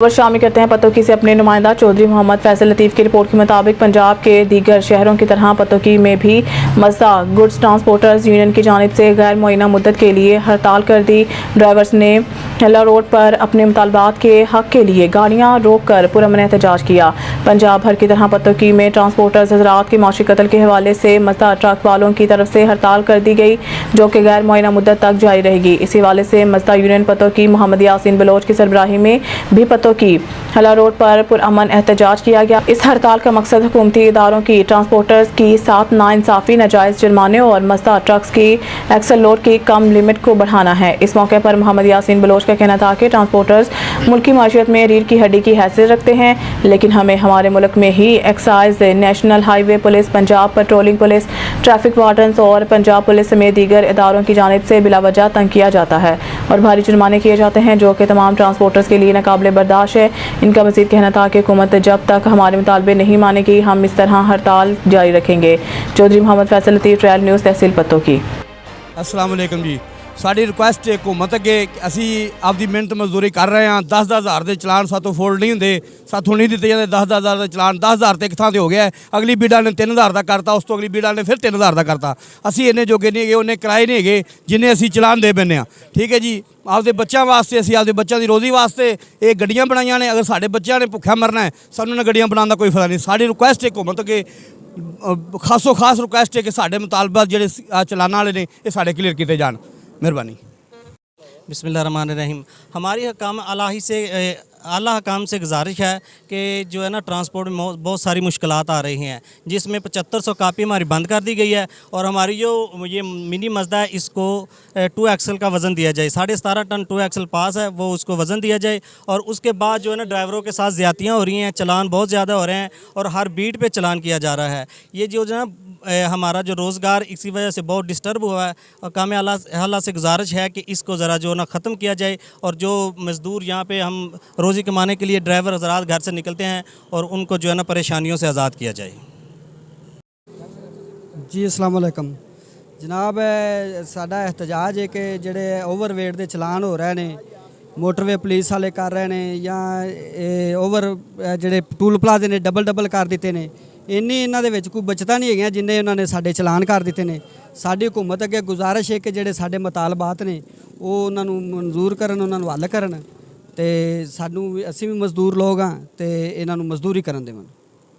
खबर शामिल करते हैं पतोकी से अपने नुमाइंदा चौधरी मोहम्मद फैसल लतीफ़ की रिपोर्ट के मुताबिक पंजाब के दीगर शहरों की तरह पतोकी में भी मज़दा गुड्स ट्रांसपोर्टर्स यूनियन की जानिब से गैर मुअय्यना मुद्दत के लिए हड़ताल कर दी। ड्राइवर्स ने हिला रोड पर अपने मुतालबात के हक़ के लिए गाड़ियाँ रोक कर पुरअमन एहतजाज किया। पंजाब भर की तरह पतोकी में ट्रांसपोर्टर्स हज़रात के माशी कत्ल के हवाले से मज़दा ट्रक वालों की तरफ से हड़ताल कर दी गई, जो कि गैर मुअय्यना मुद्दत तक जारी रहेगी। इसी हवाले से मज़दा यूनियन पतोकी मोहम्मद यासीन बलोच की सरबराही में भी की हला रोड पर पुरअमन एहतजाज किया गया। इस हड़ताल का मकसद हुकूमती इदारों की ट्रांसपोर्टर्स की साथ नाइंसाफ़ी, नाजायज़ जुर्माने और मज़दा ट्रक्स की एक्सल लोड की कम लिमिट को बढ़ाना है। इस मौके पर मोहम्मद यासीन बलोच का कहना था कि ट्रांसपोर्टर्स मुल्की माशियत में रीढ़ की हड्डी की हैसियत रखते हैं, लेकिन हमें हमारे मुल्क में ही excise, national highway police, Punjab patrolling police, traffic wardens और पंजाब पुलिस समेत दीगर इदारों की जानिब से बिलावजह तंग किया जाता है और भारी जुर्माने किए जाते हैं, जो कि तमाम ट्रांसपोर्टर्स के लिए नाकाबिले बर्दाश्त है। इनका मज़ीद कहना था कि हुकूमत जब तक हमारे मुतालबे नहीं मानेगी, हम इस तरह हड़ताल जारी रखेंगे। चौधरी मोहम्मद फैसल लतीफ़, ट्रायल न्यूज़, तहसील पतोकी। अस्सलाम वालेकुम जी। साड़ी रिक्वेस्ट है हुकूमत अगे, असी आपकी मेहनत मजदूरी कर रहे हैं। 10-10 हज़ार के चलान सातों फोल्ड नहीं होंगे, सातों नहीं दिते जाते। 10-10 हज़ार के चलान 10 हज़ार तो एक थां से हो गया है। अगली बीडा ने 3 हज़ार का करता, उस तो अगली बीडा ने फिर 3 हज़ार का करता। असी इन्ने जोगे नहीं है, उन्हें किराए नहीं है जिन्हें असी चलान दे पैने। ठीक है जी, आपके बच्चों वास्ते, असी आपके बच्चों की रोजी वास्ते ये गड्डियाँ बनाई ने। अगर साढ़े बच्चों ने भुखा मरना है, सानू गड्डियाँ बनाने का कोई फायदा नहीं। साड़ी रिक्वेस्ट है हुकूमत अगे, खासो खास रिक्वेस्ट है कि साढ़े मुतालबा जो चलाना वाले ने ये साढ़े क्लीयर किए जान। मेहरबानी। बिस्मिल्लाहिर्रहमानिर्रहीम। हमारी आला हकाम से गुजारिश है कि जो है ना ट्रांसपोर्ट में बहुत सारी मुश्किलात आ रही हैं, जिसमें 7500 कापी हमारी बंद कर दी गई है और हमारी जो ये मिनी मज़दा है इसको 2 एक्सल का वज़न दिया जाए। 17.5 टन 2 एक्सल पास है, वो उसको वज़न दिया जाए। और उसके बाद जो है ना ड्राइवरों के साथ ज़्यादतियाँ हो रही हैं, चलान बहुत ज़्यादा हो रहे हैं और हर बीट पे चलान किया जा रहा है। ये जो है ना हमारा जो रोज़गार इसी वजह से बहुत डिस्टर्ब हुआ है और काम आला से गुजारिश है कि इसको ज़रा जो ना ख़त्म किया जाए और जो मज़दूर यहाँ पे हम रोज़ी कमाने के लिए ड्राइवर हज़रात घर से निकलते हैं और उनको जो है ना परेशानियों से आज़ाद किया जाए। जी अस्सलाम वालेकुम जनाब, साडा एहतजाज है कि जेडे ओवरवेट के चलान हो रहे हैं, मोटरवे पुलिस वाले कर रहे हैं या ओवर जेडे टूल प्लाजे ने डबल कर दिते हैं। इन्नी इन्हां दे विच कोई बचत नहीं है जिन्हें उन्होंने साडे चलान कर दिते हैं। साडी हुकूमत अगे गुजारिश है कि जेडे साडे मुतालबात ने वो उन्होंने मंजूर करन, उन्होंने हल करन ते सानू असीं भी मजदूर लोग हाँ ते इन्हां नूं मजदूरी करन देवन।